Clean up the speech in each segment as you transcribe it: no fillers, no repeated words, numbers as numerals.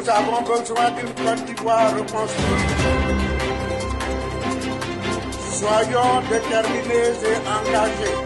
Nous avons besoin d'une Côte d'Ivoire reconstruite. Soyons déterminés et engagés.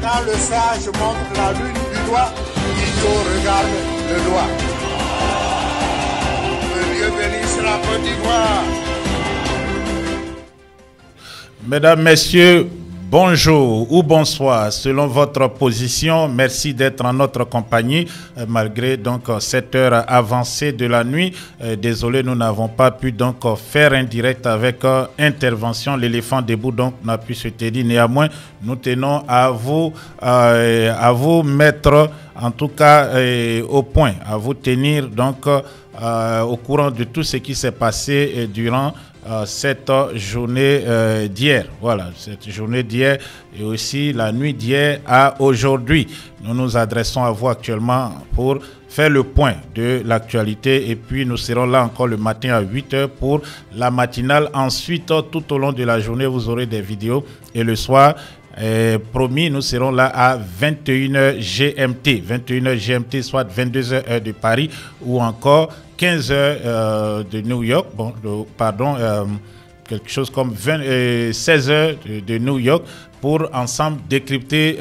Quand le sage montre la lune du doigt, l'idiot regarde le doigt. Que Dieu bénisse la Côte d'Ivoire. Mesdames, Messieurs, bonjour ou bonsoir, selon votre position. Merci d'être en notre compagnie, malgré donc cette heure avancée de la nuit. Désolé, nous n'avons pas pu donc faire un direct avec intervention. L'éléphant debout donc n'a pu se tenir. Néanmoins, nous tenons à vous mettre en tout cas au point, à vous tenir donc au courant de tout ce qui s'est passé durant cette journée d'hier. Voilà, cette journée d'hier et aussi la nuit d'hier à aujourd'hui. Nous nous adressons à vous actuellement pour faire le point de l'actualité et puis nous serons là encore le matin à 8h pour la matinale. Ensuite, tout au long de la journée, vous aurez des vidéos et le soir, promis, nous serons là à 21h GMT. 21h GMT, soit 22h heure de Paris ou encore 15h de New York. Bon, quelque chose comme 16h de New York pour ensemble décrypter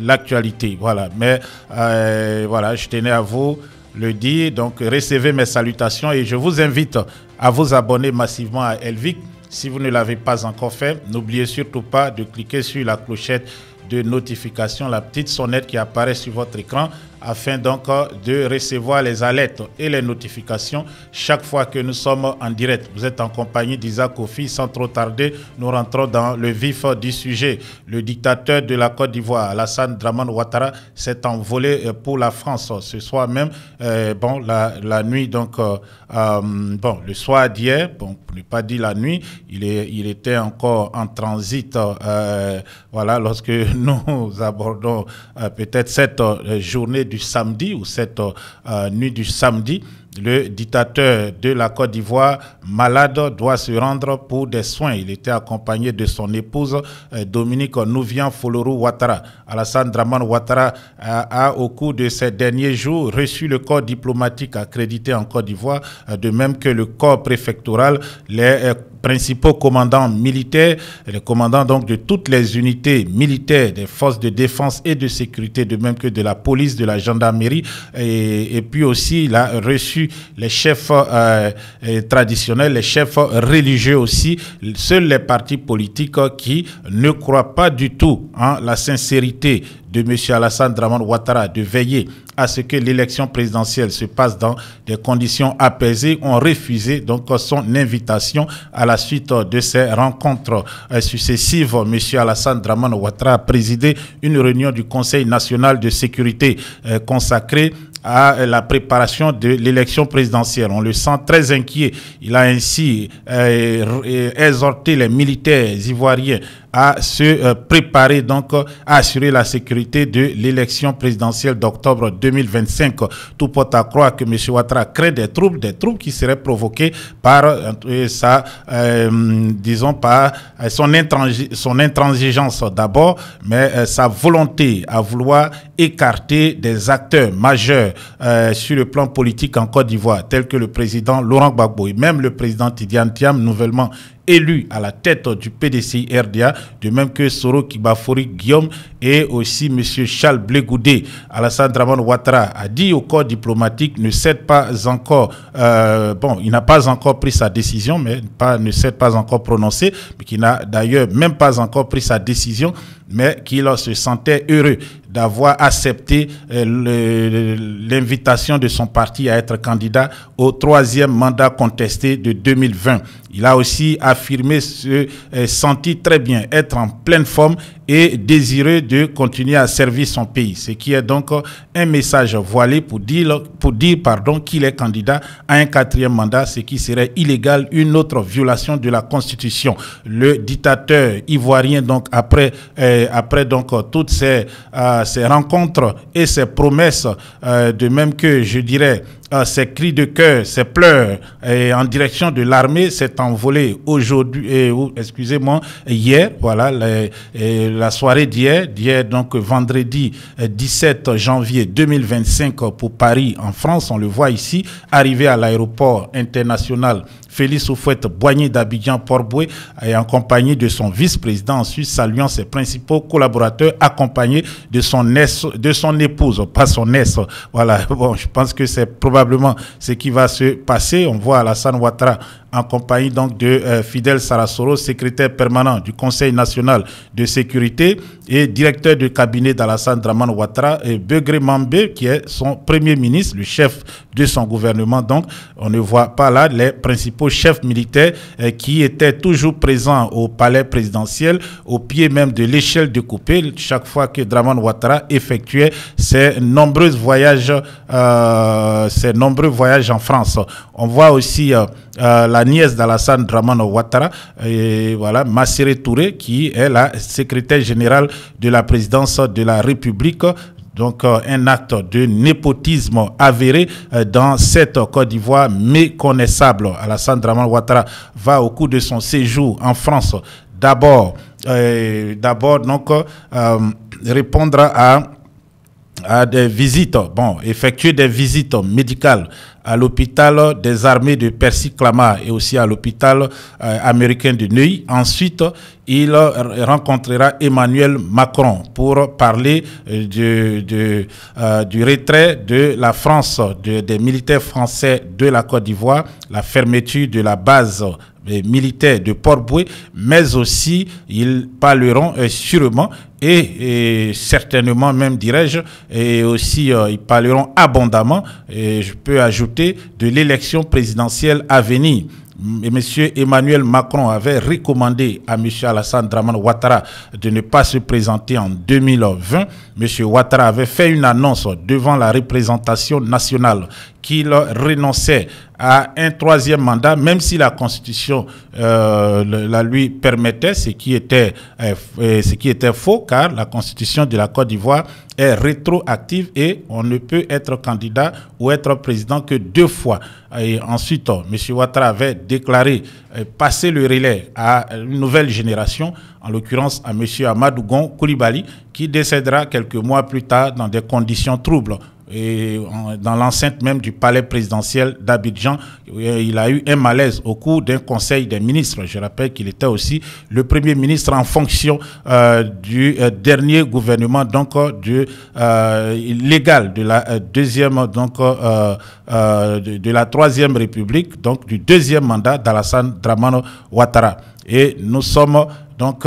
l'actualité. Voilà, mais voilà, je tenais à vous le dire. Donc, recevez mes salutations et je vous invite à vous abonner massivement à Elvic. Si vous ne l'avez pas encore fait, n'oubliez surtout pas de cliquer sur la clochette de notification, la petite sonnette qui apparaît sur votre écran, afin donc de recevoir les alertes et les notifications chaque fois que nous sommes en direct. Vous êtes en compagnie d'Isaac Kofi. Sans trop tarder, nous rentrons dans le vif du sujet. Le dictateur de la Côte d'Ivoire, Alassane Dramane Ouattara, s'est envolé pour la France ce soir même. La nuit, donc, le soir d'hier, bon, pour ne pas dire la nuit, il était encore en transit. Voilà, lorsque nous abordons peut-être cette journée du samedi ou cette nuit du samedi, le dictateur de la Côte d'Ivoire, malade, doit se rendre pour des soins. Il était accompagné de son épouse Dominique Nouvian Folorou Ouattara. Alassane Dramane Ouattara a, au cours de ces derniers jours, reçu le corps diplomatique accrédité en Côte d'Ivoire, de même que le corps préfectoral, les principaux commandants militaires, les commandants donc de toutes les unités militaires des forces de défense et de sécurité, de même que de la police, de la gendarmerie, et puis aussi il a reçu les chefs traditionnels, les chefs religieux aussi. Seuls les partis politiques qui ne croient pas du tout en la sincérité de M. Alassane Dramane Ouattara de veiller à ce que l'élection présidentielle se passe dans des conditions apaisées, ont refusé donc son invitation. À la suite de ces rencontres successives, M. Alassane Dramane Ouattara a présidé une réunion du Conseil national de sécurité consacrée à la préparation de l'élection présidentielle. On le sent très inquiet. Il a ainsi exhorté les militaires ivoiriens à se préparer donc à assurer la sécurité de l'élection présidentielle d'octobre 2025. Tout porte à croire que M. Ouattara crée des troubles qui seraient provoqués par son intransigeance d'abord, mais sa volonté à vouloir écarter des acteurs majeurs sur le plan politique en Côte d'Ivoire, tels que le président Laurent Gbagbo et même le président Tidiane Thiam, nouvellement élu à la tête du PDCI RDA, de même que Soro Kibafori Guillaume et aussi M. Charles Blé Goudé. Alassane Dramane Ouattara a dit au corps diplomatique ne cède pas encore, il n'a pas encore pris sa décision, mais ne s'est pas encore prononcé, mais qui n'a d'ailleurs même pas encore pris sa décision, mais qu'il se sentait heureux d'avoir accepté l'invitation de son parti à être candidat au 3e mandat contesté de 2020. Il a aussi affirmé se sentir très bien, être en pleine forme et désireux de continuer à servir son pays. Ce qui est donc un message voilé pour dire qu'il est candidat à un 4e mandat, ce qui serait illégal, une autre violation de la Constitution. Le dictateur ivoirien, donc après toutes ces rencontres et ces promesses, de même que je dirais ses cris de cœur, ses pleurs en direction de l'armée s'est envolé aujourd'hui, excusez-moi, hier, voilà, la soirée d'hier, donc vendredi 17 janvier 2025 pour Paris en France. On le voit ici, arrivé à l'aéroport international Félix Houphouët-Boigny d'Abidjan-Port-Bouët et en compagnie de son vice-président, ensuite saluant ses principaux collaborateurs, accompagné de son épouse, pas son ex. Voilà, bon, je pense que c'est probablement ce qui va se passer. On voit Alassane Ouattara en compagnie donc de Fidel Sarasoro, secrétaire permanent du Conseil national de sécurité et directeur de cabinet d'Alassane Dramane Ouattara, et Begré Mambé, qui est son premier ministre, le chef de son gouvernement. Donc, on ne voit pas là les principaux chefs militaires qui étaient toujours présents au palais présidentiel, au pied même de l'échelle de coupé, chaque fois que Dramane Ouattara effectuait ses nombreux voyages en France. On voit aussi la nièce d'Alassane Dramane Ouattara, et voilà, Massiré Touré, qui est la secrétaire générale de la présidence de la République. Donc, un acte de népotisme avéré dans cette Côte d'Ivoire méconnaissable. Alassane Dramane Ouattara va, au cours de son séjour en France, d'abord donc répondre à des visites, effectuer des visites médicales à l'hôpital des armées de Percy-Clamart et aussi à l'hôpital américain de Neuilly. Ensuite, il rencontrera Emmanuel Macron pour parler du retrait de la France, des militaires français de la Côte d'Ivoire, la fermeture de la base militaire de Port-Bouët, mais aussi ils parleront sûrement et certainement même, dirais-je, et aussi ils parleront abondamment, et je peux ajouter, de l'élection présidentielle à venir. Et M. Emmanuel Macron avait recommandé à M. Alassane Dramane Ouattara de ne pas se présenter en 2020. M. Ouattara avait fait une annonce devant la représentation nationale qu'il renonçait à un troisième mandat, même si la Constitution la lui permettait, ce qui était faux, car la Constitution de la Côte d'Ivoire est rétroactive et on ne peut être candidat ou être président que 2 fois. Et ensuite, M. Ouattara avait déclaré passer le relais à une nouvelle génération, en l'occurrence à M. Amadou Gon Coulibaly, qui décédera quelques mois plus tard dans des conditions troubles. Et dans l'enceinte même du palais présidentiel d'Abidjan, il a eu un malaise au cours d'un conseil des ministres. Je rappelle qu'il était aussi le premier ministre en fonction du dernier gouvernement légal de la deuxième de la Troisième République, donc du deuxième mandat d'Alassane Dramane Ouattara. Et nous sommes donc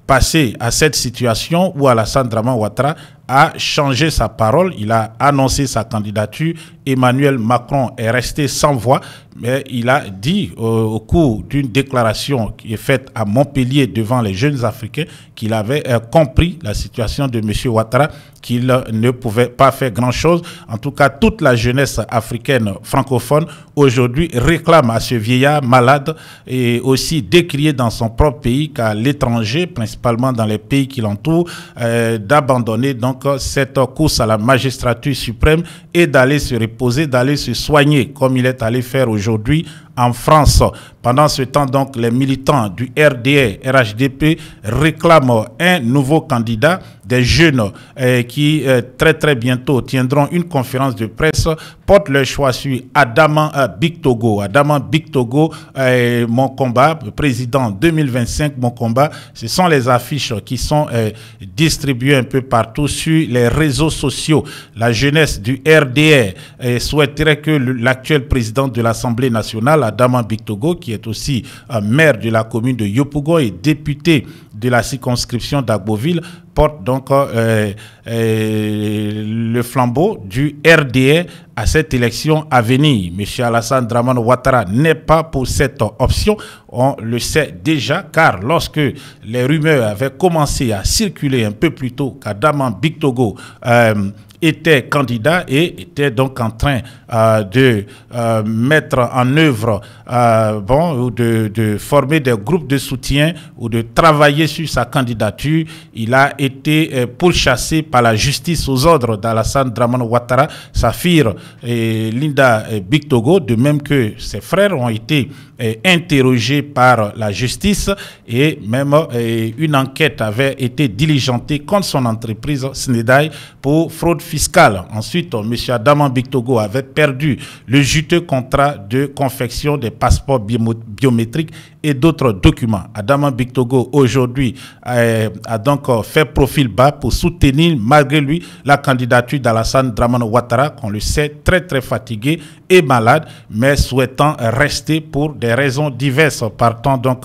passés à cette situation où Alassane Dramane Ouattara a changé sa parole. Il a annoncé sa candidature. Emmanuel Macron est resté sans voix, mais il a dit au cours d'une déclaration qui est faite à Montpellier devant les jeunes Africains qu'il avait compris la situation de M. Ouattara, qu'il ne pouvait pas faire grand-chose. En tout cas, toute la jeunesse africaine francophone aujourd'hui réclame à ce vieillard malade et aussi décrié dans son propre pays qu'à l'étranger, principalement dans les pays qui l'entourent, d'abandonner donc cette course à la magistrature suprême et d'aller se reposer, d'aller se soigner comme il est allé faire aujourd'hui en France. Pendant ce temps, donc, les militants du RDR, RHDP réclament un nouveau candidat, des jeunes qui très bientôt tiendront une conférence de presse, portent leur choix sur Adama Bictogo. Adama Bictogo, mon combat, président 2025, mon combat. Ce sont les affiches qui sont distribuées un peu partout sur les réseaux sociaux. La jeunesse du RDR souhaiterait que l'actuel président de l'Assemblée nationale, Adama Bictogo, qui est aussi maire de la commune de Yopougon et député de la circonscription d'Agboville, porte donc le flambeau du RDR à cette élection à venir. M. Alassane Dramane Ouattara n'est pas pour cette option. On le sait déjà, car lorsque les rumeurs avaient commencé à circuler un peu plus tôt qu'Adama Bictogo était candidat et était donc en train de mettre en œuvre ou de former des groupes de soutien ou de travailler sur sa candidature, il a été pourchassé par la justice aux ordres d'Alassane Dramane Ouattara, sa fille Linda Bictogo, de même que ses frères ont été interrogés par la justice et même une enquête avait été diligentée contre son entreprise Sénédaï pour fraude fiscale. Ensuite, M. Adama Bictogo avait perdu le juteux contrat de confection des passeports biométriques et d'autres documents. Adama Bictogo aujourd'hui a donc fait profil bas pour soutenir malgré lui la candidature d'Alassane Dramane Ouattara, qu'on le sait très fatigué et malade, mais souhaitant rester pour des raisons diverses, partant donc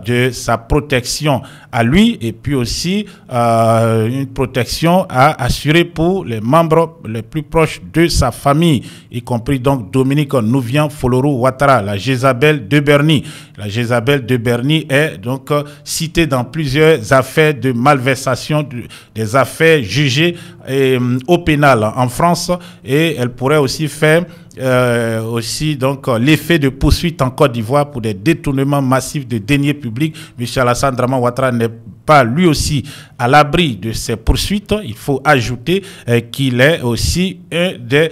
de sa protection à lui et puis aussi une protection à assurer pour les membres les plus proches de sa famille, y compris donc Dominique Nouvian Foloro Ouattara, la Jézabel de Berny. La Jézabel de Berny est donc citée dans plusieurs affaires de malversation, des affaires jugées au pénal en France, et elle pourrait aussi faire donc l'effet de poursuite en Côte d'Ivoire pour des détournements massifs de deniers publics. M. Alassane Dramane Ouattara n'est pas lui aussi à l'abri de ces poursuites. Il faut ajouter qu'il est aussi un des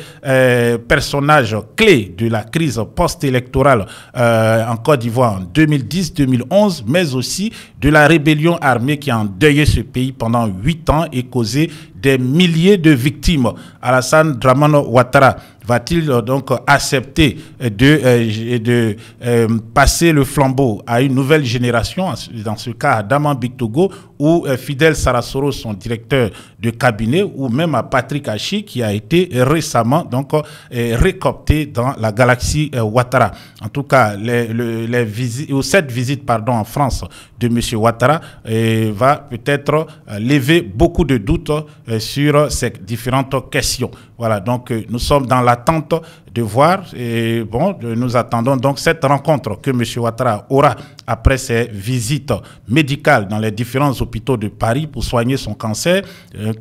personnages clés de la crise post-électorale en Côte d'Ivoire en 2010-2011, mais aussi de la rébellion armée qui a endeuillé ce pays pendant 8 ans et causé des milliers de victimes. Alassane Dramane Ouattara va-t-il donc accepter de passer le flambeau à une nouvelle génération, dans ce cas à Daman Bictogo ou Fidel Sarasoro, son directeur de cabinet, ou même à Patrick Hachi qui a été récemment donc récopté dans la galaxie Ouattara. En tout cas, cette visite en France de M. Ouattara va peut-être lever beaucoup de doutes sur ces différentes questions. Voilà, donc nous sommes dans l'attente de voir et nous attendons donc cette rencontre que M. Ouattara aura après ses visites médicales dans les différents hôpitaux de Paris pour soigner son cancer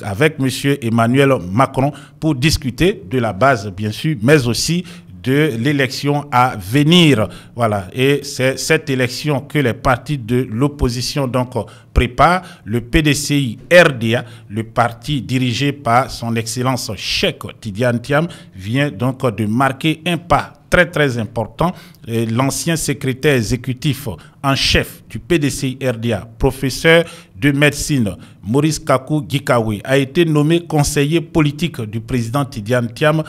avec M. Emmanuel Macron pour discuter de la base bien sûr, mais aussi de l'élection à venir. Voilà, et c'est cette élection que les partis de l'opposition donc préparent. Le PDCI RDA, le parti dirigé par son excellence Cheikh Tidiane Thiam, vient donc de marquer un pas très important. L'ancien secrétaire exécutif en chef du PDCI RDA, professeur de médecine Maurice Kakou Gikawe, a été nommé conseiller politique du président Tidiane Thiam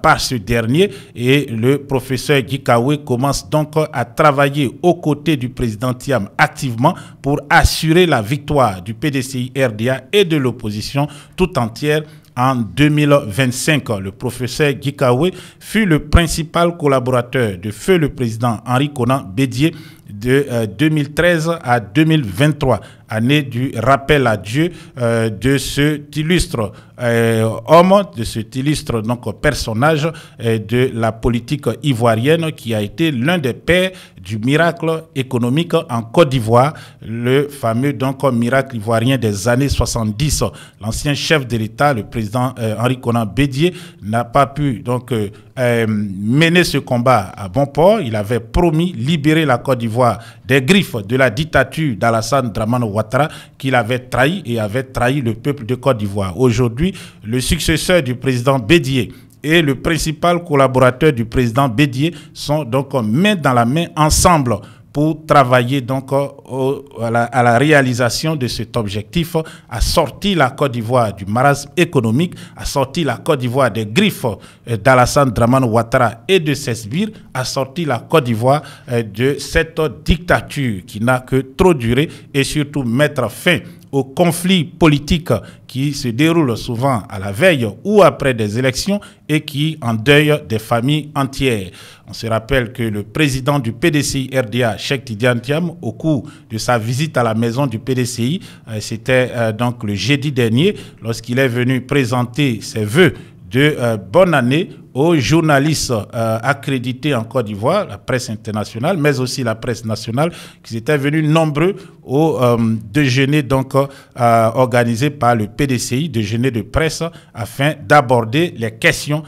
par ce dernier, et le professeur Gikawe commence donc à travailler aux côtés du président Thiam activement pour assurer la victoire du PDCI RDA et de l'opposition tout entière en 2025. Le professeur Gikawe fut le principal collaborateur de feu le président Henri Konan Bédié de 2013 à 2023, année du rappel à Dieu de cet illustre homme, de cet illustre donc personnage de la politique ivoirienne qui a été l'un des pères du miracle économique en Côte d'Ivoire, le fameux donc miracle ivoirien des années 70. L'ancien chef de l'État, le président Henri Konan Bédié, n'a pas pu donc mener ce combat à bon port. Il avait promis libérer la Côte d'Ivoire des griffes de la dictature d'Alassane Dramane Ouattara, qu'il avait trahi et avait trahi le peuple de Côte d'Ivoire. Aujourd'hui, le successeur du président Bédié et le principal collaborateur du président Bédié sont donc main dans la main ensemble pour travailler donc à la réalisation de cet objectif, à sortir la Côte d'Ivoire du marasme économique, à sortir la Côte d'Ivoire des griffes d'Alassane Dramane Ouattara et de ses sbires, à sortir la Côte d'Ivoire de cette dictature qui n'a que trop duré, et surtout mettre fin aux conflits politiques qui se déroulent souvent à la veille ou après des élections et qui endeuillent des familles entières. On se rappelle que le président du PDCI RDA, Cheikh Tidiane Thiam, au cours de sa visite à la maison du PDCI, c'était donc le jeudi dernier, lorsqu'il est venu présenter ses vœux de bonne année aux journalistes accrédités en Côte d'Ivoire, la presse internationale, mais aussi la presse nationale, qui étaient venus nombreux au déjeuner donc organisé par le PDCI, déjeuner de presse, afin d'aborder les questions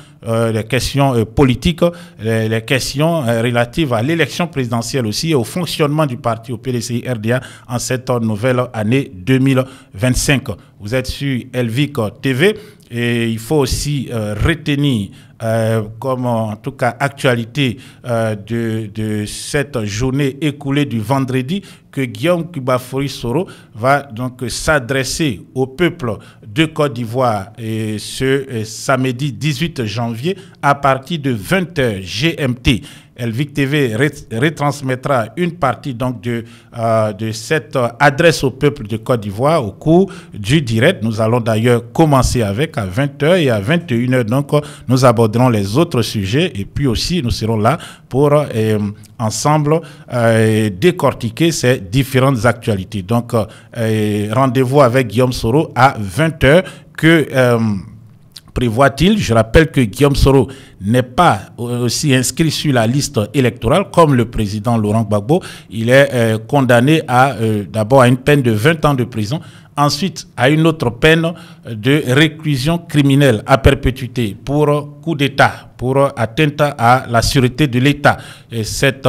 politiques, les questions relatives à l'élection présidentielle aussi et au fonctionnement du parti au PDCI RDA en cette nouvelle année 2025. Vous êtes sur Elvic TV et il faut aussi retenir comme en tout cas actualité de cette journée écoulée du vendredi que Guillaume Kibafori Soro va donc s'adresser au peuple de Côte d'Ivoire ce samedi 18 janvier à partir de 20h GMT. Elvic TV retransmettra une partie donc de cette adresse au peuple de Côte d'Ivoire au cours du direct. Nous allons d'ailleurs commencer avec à 20h et à 21h. Donc, nous aborderons les autres sujets et puis aussi nous serons là pour ensemble décortiquer ces différentes actualités. Donc, rendez-vous avec Guillaume Soro à 20h que... prévoit-il? Je rappelle que Guillaume Soro n'est pas aussi inscrit sur la liste électorale comme le président Laurent Gbagbo. Il est condamné d'abord à une peine de 20 ans de prison, ensuite à une autre peine de réclusion criminelle à perpétuité pour coup d'État, pour atteinte à la sûreté de l'État. Et cette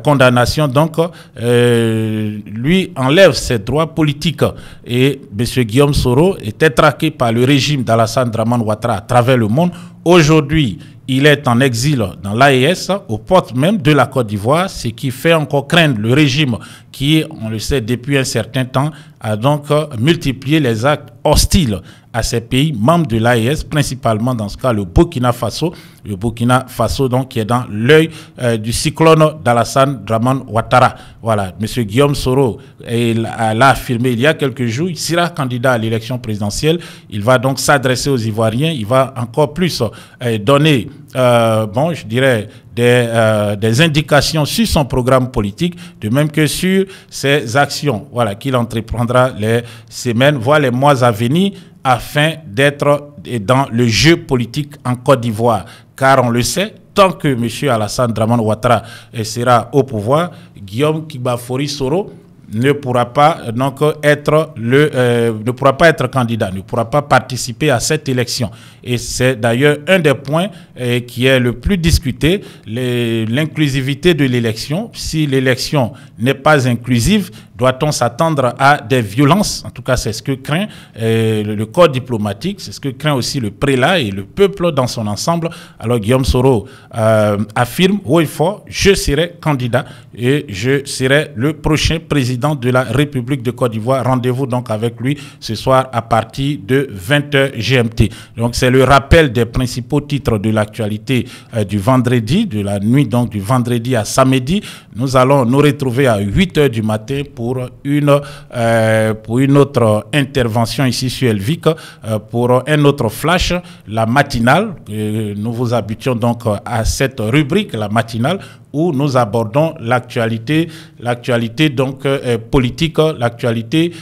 condamnation, donc, lui enlève ses droits politiques. Et M. Guillaume Soro était traqué par le régime d'Alassane Dramane Ouattara à travers le monde. Aujourd'hui, il est en exil dans l'AES, aux portes même de la Côte d'Ivoire, ce qui fait encore craindre le régime qui, on le sait depuis un certain temps, a donc multiplié les actes hostiles à ces pays membres de l'AES, principalement dans ce cas le Burkina Faso. Le Burkina Faso donc qui est dans l'œil du cyclone d'Alassane Dramane Ouattara. Voilà, M. Guillaume Soro l'a affirmé il y a quelques jours, il sera candidat à l'élection présidentielle. Il va donc s'adresser aux Ivoiriens, il va encore plus donner, je dirais, des indications sur son programme politique, de même que sur ses actions, voilà, qu'il entreprendra les semaines, voire les mois à venir, afin d'être dans le jeu politique en Côte d'Ivoire. Car on le sait, tant que M. Alassane Dramane Ouattara sera au pouvoir, Guillaume Kibafori Soro ne pourra pas donc ne pourra pas être candidat, ne pourra pas participer à cette élection. Et c'est d'ailleurs un des points qui est le plus discuté, l'inclusivité de l'élection. Si l'élection n'est pas inclusive, doit-on s'attendre à des violences? En tout cas, c'est ce que craint le corps diplomatique, c'est ce que craint aussi le prélat et le peuple dans son ensemble. Alors Guillaume Soro affirme haut et fort, je serai candidat et je serai le prochain président de la République de Côte d'Ivoire. Rendez-vous donc avec lui ce soir à partir de 20h GMT. Donc c'est le rappel des principaux titres de l'actualité du vendredi, de la nuit donc du vendredi à samedi. Nous allons nous retrouver à 8h du matin pour une autre intervention ici sur Elvic, pour un autre flash, la matinale. Nous vous habituons donc à cette rubrique, la matinale, où nous abordons l'actualité donc politique, l'actualité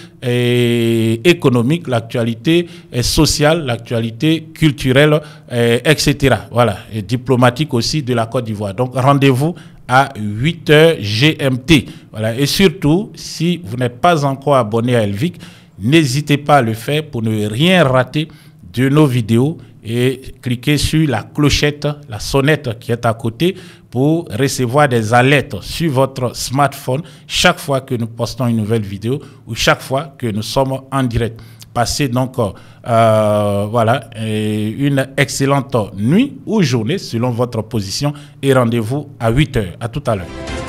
économique, l'actualité sociale, l'actualité culturelle, etc. Voilà, et diplomatique aussi de la Côte d'Ivoire. Donc rendez-vous à 8h GMT. Voilà, et surtout, si vous n'êtes pas encore abonné à Elvic, n'hésitez pas à le faire pour ne rien rater de nos vidéos et cliquez sur la clochette, la sonnette qui est à côté pour recevoir des alertes sur votre smartphone chaque fois que nous postons une nouvelle vidéo ou chaque fois que nous sommes en direct. Passez donc une excellente nuit ou journée selon votre position et rendez-vous à 8h. À tout à l'heure.